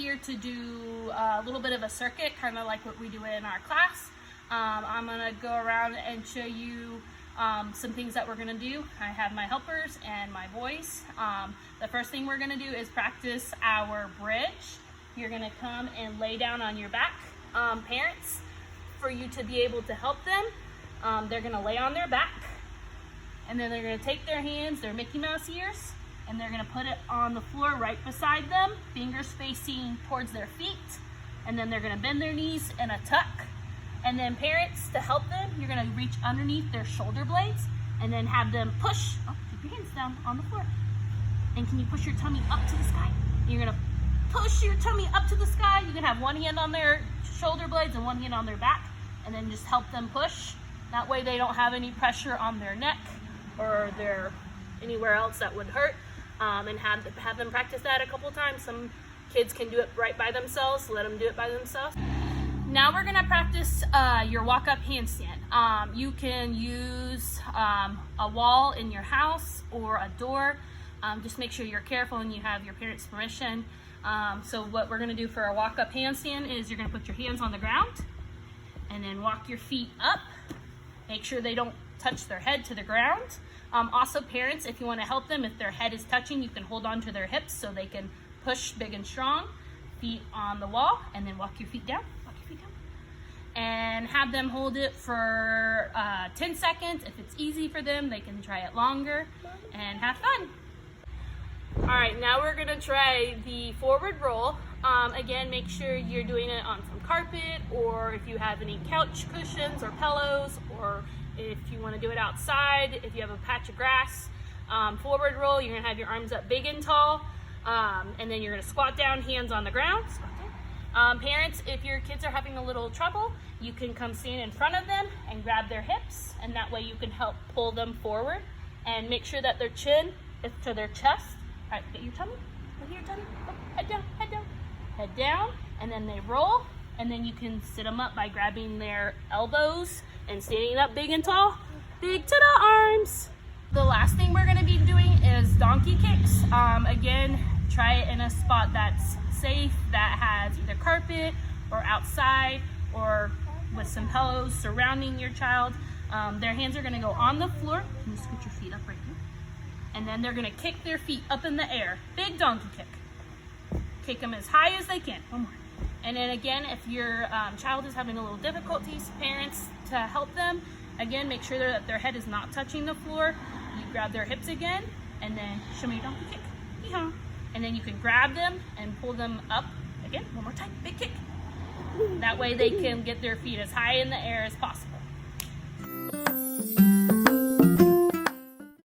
here to do a little bit of a circuit, kind of like what we do in our class. I'm gonna go around and show you some things that we're gonna do. I have my helpers and my boys. The first thing we're gonna do is practice our bridge. You're gonna come and lay down on your back. Parents, for you to be able to help them, they're gonna lay on their back, and then they're gonna take their hands, their Mickey Mouse ears, and they're gonna put it on the floor right beside them, fingers facing towards their feet, and then they're gonna bend their knees in a tuck. And then parents, to help them, you're gonna reach underneath their shoulder blades and then have them push, keep your hands down on the floor. And can you push your tummy up to the sky? You're gonna push your tummy up to the sky. You can have one hand on their shoulder blades and one hand on their back, and then just help them push. That way they don't have any pressure on their neck or their anywhere else that would hurt. And have them practice that a couple times. Some kids can do it right by themselves, so let them do it by themselves. Now we're gonna practice your walk-up handstand. You can use a wall in your house or a door. Just make sure you're careful and you have your parents' permission. So what we're gonna do for a walk-up handstand is you're gonna put your hands on the ground and then walk your feet up. Make sure they don't touch their head to the ground. Also parents, if you wanna help them, if their head is touching, you can hold on to their hips so they can push big and strong. Feet on the wall, and then walk your feet down. And have them hold it for 10 seconds. If it's easy for them, they can try it longer and have fun. All right, now we're gonna try the forward roll. Again, make sure you're doing it on some carpet, or if you have any couch cushions or pillows, or if you wanna do it outside, if you have a patch of grass. Forward roll, you're gonna have your arms up big and tall, and then you're gonna squat down, hands on the ground. Parents, if your kids are having a little trouble, you can come stand in front of them and grab their hips, and that way you can help pull them forward and make sure that their chin is to their chest. All right, get your tummy, look at your tummy, head down, head down, head down, and then they roll, and then you can sit them up by grabbing their elbows and standing up big and tall, big ta-da arms. The last thing we're gonna be doing is donkey kicks. Again, try it in a spot that's safe, that has either carpet or outside or with some pillows surrounding your child. Their hands are gonna go on the floor. You just put your feet up right here. And then they're gonna kick their feet up in the air. Big donkey kick. Kick them as high as they can. One more. And then again, if your child is having a little difficulties, parents, to help them, again, make sure that their head is not touching the floor. You grab their hips again, and then show me your donkey kick. Yeehaw. And then you can grab them and pull them up. Again, one more time, big kick. That way they can get their feet as high in the air as possible.